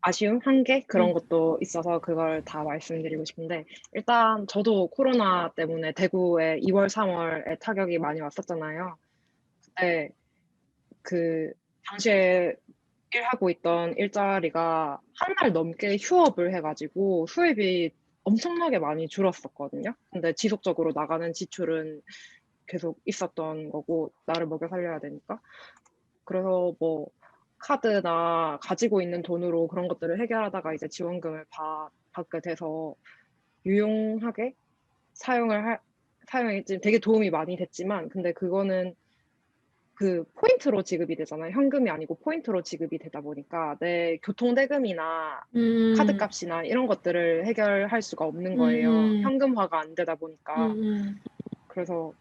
아쉬움, 한계 그런 것도 있어서 그걸 다 말씀드리고 싶은데 일단 저도 코로나 때문에 대구에 2월, 3월에 타격이 많이 왔었잖아요. 그때 그 당시에 일하고 있던 일자리가 한 달 넘게 휴업을 해가지고 수입이 엄청나게 많이 줄었었거든요. 근데 지속적으로 나가는 지출은 계속 있었던 거고 나를 먹여 살려야 되니까. 그래서 뭐 카드나 가지고 있는 돈으로 그런 것들을 해결하다가 이제 지원금을 받게 돼서 유용하게 사용이 지금 되게 도움이 많이 됐지만, 근데 그거는 그 포인트로 지급이 되잖아요. 현금이 아니고 포인트로 지급이 되다 보니까 내 교통대금이나 카드값이나 이런 것들을 해결할 수가 없는 거예요. 현금화가 안 되다 보니까. 그래서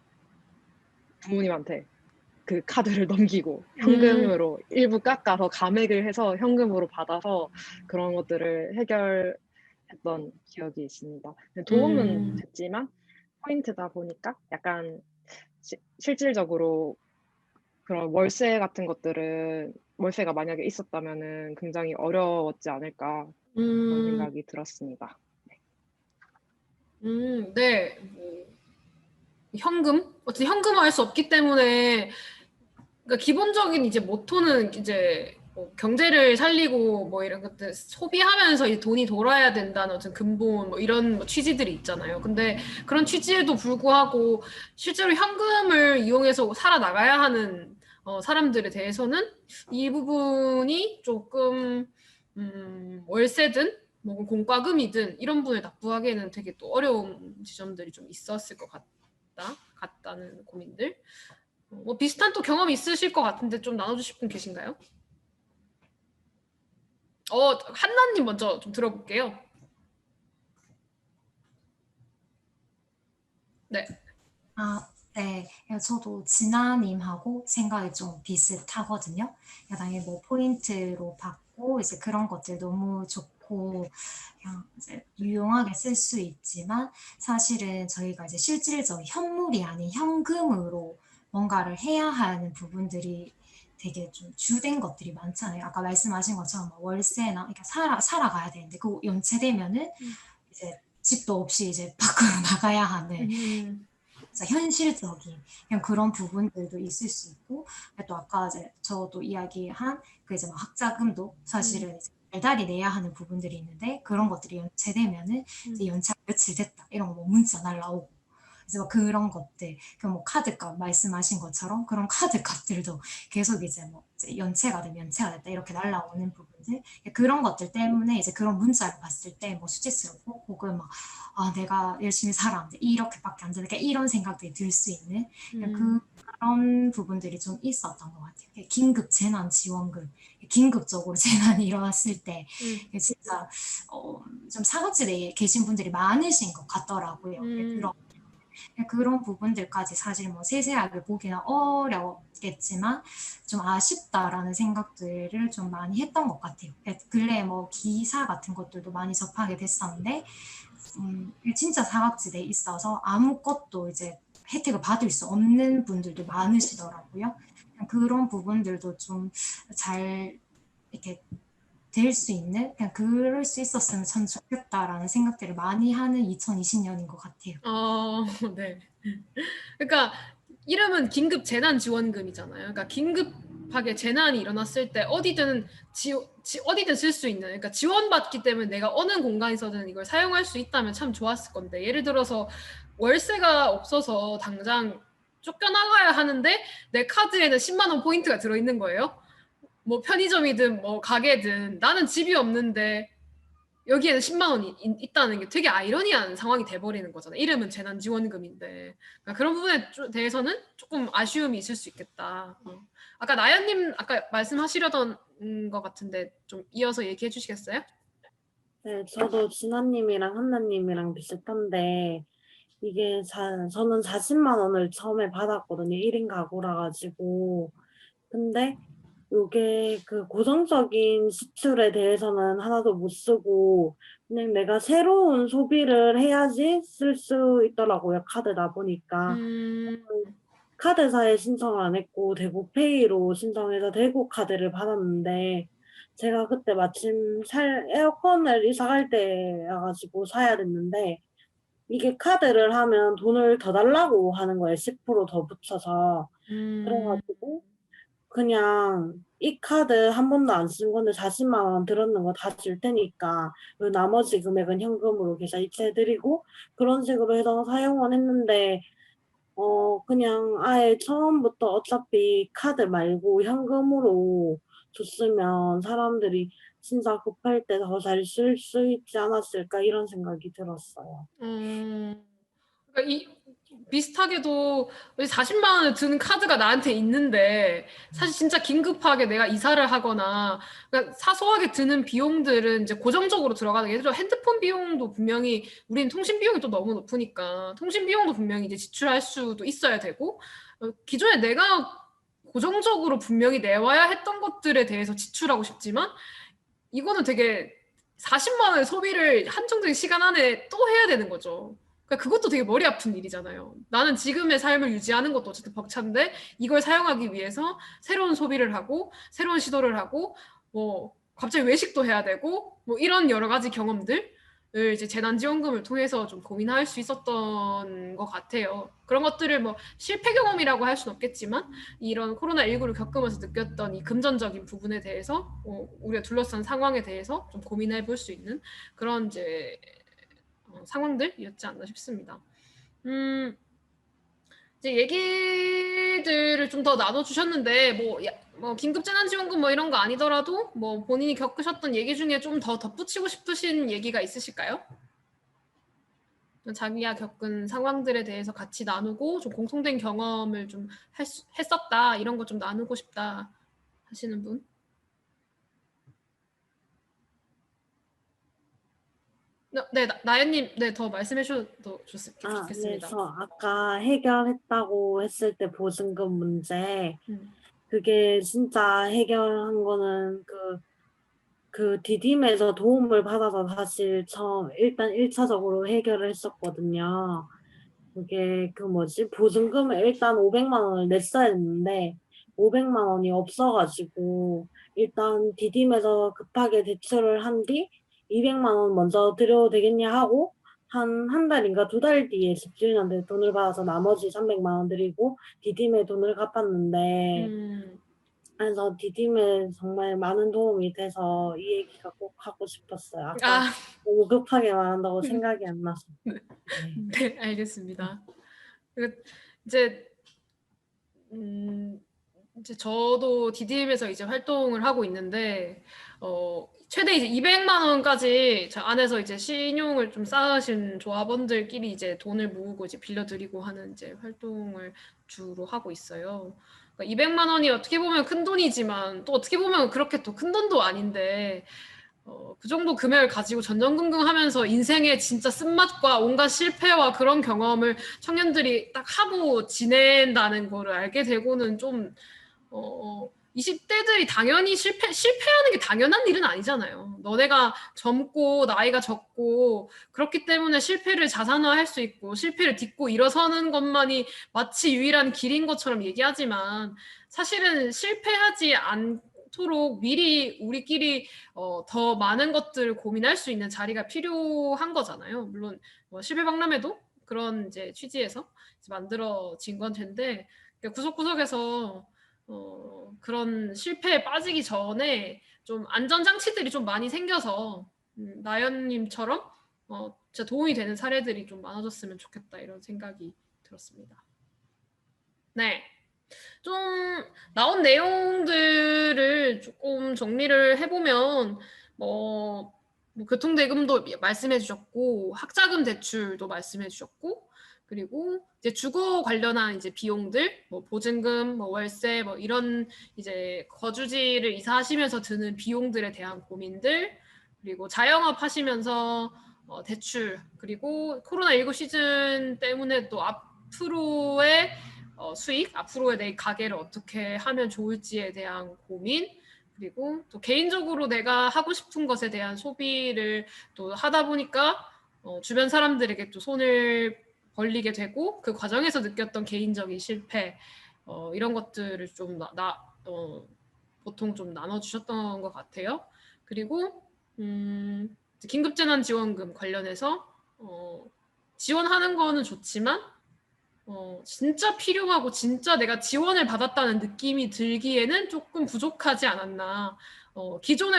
부모님한테 그 카드를 넘기고 현금으로 일부 깎아서 감액을 해서 현금으로 받아서 그런 것들을 해결했던 기억이 있습니다. 도움은 됐지만 포인트다 보니까 약간 실질적으로 그런 월세 같은 것들은 월세가 만약에 있었다면은 굉장히 어려웠지 않을까 그런 생각이 들었습니다. 네. 현금? 어쨌든 현금화할 수 없기 때문에 그러니까 기본적인 이제 모토는 이제 뭐 경제를 살리고 뭐 이런 것들 소비하면서 이 돈이 돌아야 된다는 어떤 근본 뭐 이런 뭐 취지들이 있잖아요. 근데 그런 취지에도 불구하고 실제로 현금을 이용해서 살아나가야 하는 사람들에 대해서는 이 부분이 조금 월세든 뭐 공과금이든 이런 부분을 납부하기에는 되게 또 어려운 지점들이 좀 있었을 것 같다는 고민들. 뭐 비슷한 또 경험이 있으실 것 같은데 좀 나눠주실 분 계신가요? 한나님 먼저 좀 들어볼게요. 네. 네. 저도 진아님하고 생각이 좀 비슷하거든요. 당연히 뭐 포인트로 받고 이제 그런 것들 너무 좋고 그냥 이제 유용하게 쓸 수 있지만 사실은 저희가 이제 실질적 현물이 아닌 현금으로 뭔가를 해야 하는 부분들이 되게 좀 주된 것들이 많잖아요. 아까 말씀하신 것처럼 월세나 그러니까 살아가야 되는데 그 연체되면은 이제 집도 없이 이제 밖으로 나가야 하는 현실적인 그냥 그런 부분들도 있을 수 있고 또 아까 이제 저도 이야기한 그 이제 막 학자금도 사실은 이제 매달이 내야 하는 부분들이 있는데 그런 것들이 연체되면은 이제 연체가 며칠 됐다 이런 거 뭐 문자 날라오고 그래서 그런 것들 그 뭐 카드값 말씀하신 것처럼 그런 카드값들도 계속 이제 뭐 이제 연체가 되면 연체가 됐다 이렇게 날라오는 부분들 그런 것들 때문에 이제 그런 문자를 봤을 때 뭐 수치스럽고 혹은 막 내가 열심히 살았는데 이렇게밖에 안 되니까 이런 생각들이 들 수 있는 그런 부분들이 좀 있었던 것 같아요. 긴급 재난 지원금, 긴급적으로 재난이 일어났을 때 진짜 좀 사각지대에 계신 분들이 많으신 것 같더라고요. 그런 부분들까지 사실 뭐 세세하게 보기는 어렵겠지만 좀 아쉽다라는 생각들을 좀 많이 했던 것 같아요. 근래 뭐 기사 같은 것들도 많이 접하게 됐었는데 진짜 사각지대에 있어서 아무것도 이제 혜택을 받을 수 없는 분들도 많으시더라고요. 그런 부분들도 좀 잘 이렇게 될 수 있는 그냥 그럴 수 있었으면 참 좋겠다라는 생각들을 많이 하는 2020년인 것 같아요. 네. 그러니까 이름은 긴급 재난 지원금이잖아요. 그러니까 긴급하게 재난이 일어났을 때 어디든 어디든 쓸 수 있는 그러니까 지원받기 때문에 내가 어느 공간에서든 이걸 사용할 수 있다면 참 좋았을 건데 예를 들어서 월세가 없어서 당장 쫓겨나가야 하는데 내 카드에는 10만 원 포인트가 들어있는 거예요. 뭐 편의점이든 뭐 가게든 나는 집이 없는데 여기에는 10만 원이 있다는 게 되게 아이러니한 상황이 돼버리는 거잖아요. 이름은 재난지원금인데 그러니까 그런 부분에 대해서는 조금 아쉬움이 있을 수 있겠다. 아까 나연님 아까 말씀하시려던 것 같은데 좀 이어서 얘기해 주시겠어요? 네, 저도 진아님이랑 한나님이랑 비슷한데 이게 저는 40만 원을 처음에 받았거든요. 1인 가구라 가지고. 근데 요게 그 고정적인 지출에 대해서는 하나도 못 쓰고 그냥 내가 새로운 소비를 해야지 쓸 수 있더라고요. 카드다 보니까. 카드사에 신청을 안 했고 대구페이로 신청해서 대구 카드를 받았는데 제가 그때 마침 에어컨을 이사 갈 때여 가지고 사야 됐는데 이게 카드를 하면 돈을 더 달라고 하는 거예요. 10%더 붙여서. 그래 가지고 그냥 이 카드 한 번도 안 쓴 건데 40만 원 들었는 거 다 줄 테니까 그 나머지 금액은 현금으로 계좌 이체해 드리고 그런 식으로 해서 사용은 했는데 그냥 아예 처음부터 어차피 카드 말고 현금으로 줬으면 사람들이 진짜 급할 때 더 잘 쓸 수 있지 않았을까 이런 생각이 들었어요. 그러니까 비슷하게도 40만 원을 드는 카드가 나한테 있는데 사실 진짜 긴급하게 내가 이사를 하거나 그러니까 사소하게 드는 비용들은 이제 고정적으로 들어가는 게 예를 들어 핸드폰 비용도 분명히 우리는 통신 비용이 또 너무 높으니까 통신 비용도 분명히 이제 지출할 수도 있어야 되고 기존에 내가 고정적으로 분명히 내와야 했던 것들에 대해서 지출하고 싶지만 이거는 되게 40만 원의 소비를 한정된 시간 안에 또 해야 되는 거죠. 그러니까 그것도 되게 머리 아픈 일이잖아요. 나는 지금의 삶을 유지하는 것도 어쨌든 벅찬데 이걸 사용하기 위해서 새로운 소비를 하고 새로운 시도를 하고 뭐 갑자기 외식도 해야 되고 뭐 이런 여러 가지 경험들을 이제 재난지원금을 통해서 좀 고민할 수 있었던 것 같아요. 그런 것들을 뭐 실패 경험이라고 할 수는 없겠지만 이런 코로나19를 겪으면서 느꼈던 이 금전적인 부분에 대해서 우리가 둘러싼 상황에 대해서 좀 고민해 볼 수 있는 그런 이제 상황들이었지 않나 싶습니다. 이제 얘기들을 좀 더 나눠주셨는데 뭐 긴급재난지원금 뭐 이런 거 아니더라도 뭐 본인이 겪으셨던 얘기 중에 좀 더 덧붙이고 싶으신 얘기가 있으실까요? 자기가 겪은 상황들에 대해서 같이 나누고 좀 공통된 경험을 좀 했었다 이런 거 좀 나누고 싶다 하시는 분? 네, 나연님, 네, 더 말씀해 주셔도 좋겠습니다. 네, 저 아까 해결했다고 했을 때 보증금 문제, 그게 진짜 해결한 거는 그 디딤에서 도움을 받아서 사실 일단 1차적으로 해결을 했었거든요. 그게 보증금을 일단 500만 원을 냈어야 했는데 500만 원이 없어가지고 일단 디딤에서 급하게 대출을 한 뒤 200만 원 먼저 드려도 되겠냐 하고 한 달인가 2달 뒤에 집주인한테 돈을 받아서 나머지 300만 원 드리고 디딤에 돈을 갚았는데 그래서 디딤에 정말 많은 도움이 돼서 이 얘기가 꼭 하고 싶었어요. 아까 너무 급하게 말한다고 생각이 안 나서. 네, 알겠습니다. 이제 저도 DDM에서 이제 활동을 하고 있는데 최대 이제 200만 원까지 안에서 이제 신용을 좀 쌓으신 조합원들끼리 이제 돈을 모으고 이제 빌려드리고 하는 이제 활동을 주로 하고 있어요. 그러니까 200만 원이 어떻게 보면 큰 돈이지만 또 어떻게 보면 그렇게 또 큰 돈도 아닌데 그 정도 금액을 가지고 전전긍긍하면서 인생의 진짜 쓴맛과 온갖 실패와 그런 경험을 청년들이 딱 하고 지낸다는 거를 알게 되고는 좀 20대들이 당연히 실패하는 게 당연한 일은 아니잖아요. 너네가 젊고 나이가 적고 그렇기 때문에 실패를 자산화할 수 있고 실패를 딛고 일어서는 것만이 마치 유일한 길인 것처럼 얘기하지만 사실은 실패하지 않도록 미리 우리끼리 더 많은 것들을 고민할 수 있는 자리가 필요한 거잖아요. 물론 실패 박람회도 그런 이제 취지에서 만들어진 건 텐데 구석구석에서 그런 실패에 빠지기 전에 좀 안전장치들이 좀 많이 생겨서 나연님처럼 진짜 도움이 되는 사례들이 좀 많아졌으면 좋겠다 이런 생각이 들었습니다. 네, 좀 나온 내용들을 조금 정리를 해보면 뭐 교통대금도 말씀해 주셨고 학자금 대출도 말씀해 주셨고 그리고 이제 주거 관련한 이제 비용들, 뭐 보증금, 뭐 월세, 뭐 이런 이제 거주지를 이사하시면서 드는 비용들에 대한 고민들, 그리고 자영업 하시면서 대출, 그리고 코로나19 시즌 때문에 또 앞으로의 수익, 앞으로의 내 가게를 어떻게 하면 좋을지에 대한 고민, 그리고 또 개인적으로 내가 하고 싶은 것에 대한 소비를 또 하다 보니까 주변 사람들에게 또 손을 벌리게 되고 그 과정에서 느꼈던 개인적인 실패 이런 것들을 좀 보통 좀 나눠주셨던 것 같아요. 그리고 긴급재난지원금 관련해서 지원하는 거는 좋지만 진짜 필요하고 진짜 내가 지원을 받았다는 느낌이 들기에는 조금 부족하지 않았나. 기존에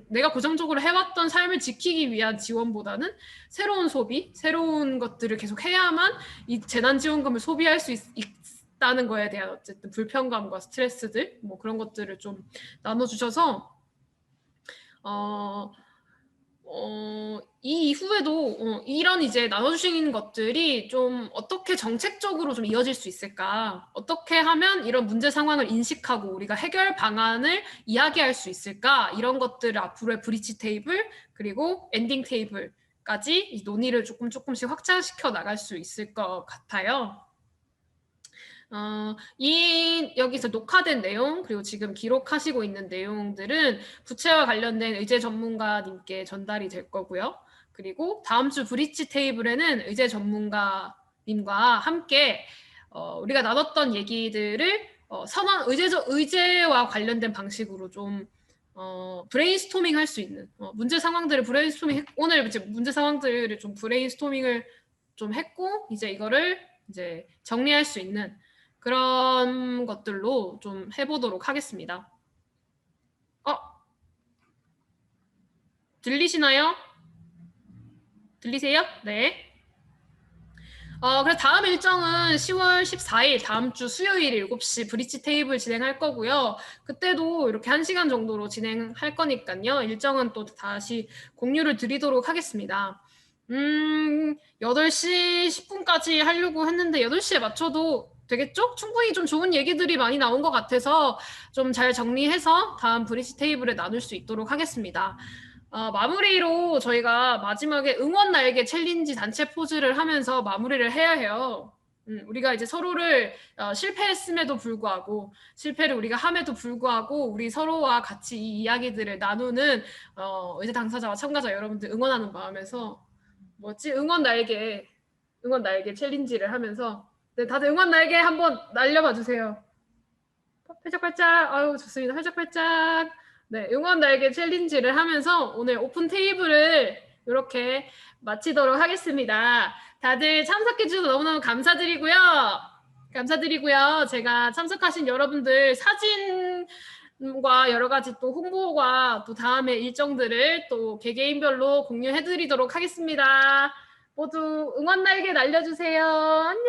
내가 고정적으로 해왔던 삶을 지키기 위한 지원보다는 새로운 소비, 새로운 것들을 계속 해야만 이 재난지원금을 소비할 수 있다는 거에 대한 어쨌든 불편감과 스트레스들 뭐 그런 것들을 좀 나눠주셔서 이 이후에도 이런 이제 나눠주신 것들이 좀 어떻게 정책적으로 좀 이어질 수 있을까? 어떻게 하면 이런 문제 상황을 인식하고 우리가 해결 방안을 이야기할 수 있을까? 이런 것들을 앞으로의 브릿지 테이블 그리고 엔딩 테이블까지 논의를 조금씩 확장시켜 나갈 수 있을 것 같아요. 여기서 녹화된 내용 그리고 지금 기록하시고 있는 내용들은 부채와 관련된 의제 전문가님께 전달이 될 거고요. 그리고 다음 주 브릿지 테이블에는 의제 전문가님과 함께 우리가 나눴던 얘기들을 의제와 관련된 방식으로 좀 브레인스토밍 할 수 있는 문제 상황들을 오늘 이제 문제 상황들을 좀 브레인스토밍을 좀 했고 이제 이거를 이제 정리할 수 있는 그런 것들로 좀 해보도록 하겠습니다. 들리시나요? 들리세요? 네. 그래서 다음 일정은 10월 14일 다음 주 수요일 7시 브릿지 테이블 진행할 거고요. 그때도 이렇게 1시간 정도로 진행할 거니까요. 일정은 또 다시 공유를 드리도록 하겠습니다. 8시 10분까지 하려고 했는데 8시에 맞춰도 되겠죠? 충분히 좀 좋은 얘기들이 많이 나온 것 같아서 좀 잘 정리해서 다음 브릿지 테이블에 나눌 수 있도록 하겠습니다. 마무리로 저희가 마지막에 응원 날개 챌린지 단체 포즈를 하면서 마무리를 해야 해요. 우리가 이제 서로를 실패했음에도 불구하고 실패를 우리가 함에도 불구하고 우리 서로와 같이 이 이야기들을 나누는 의제 당사자와 참가자 여러분들 응원하는 마음에서 응원 날개 챌린지를 하면서 네, 다들 응원 날개 한번 날려봐 주세요. 팔짝팔짝. 아유 좋습니다. 팔짝팔짝. 네, 응원 날개 챌린지를 하면서 오늘 오픈 테이블을 이렇게 마치도록 하겠습니다. 다들 참석해 주셔서 너무너무 감사드리고요. 제가 참석하신 여러분들 사진과 여러 가지 또 홍보와 또 다음의 일정들을 또 개개인별로 공유해 드리도록 하겠습니다. 모두 응원 날개 날려주세요. 안녕.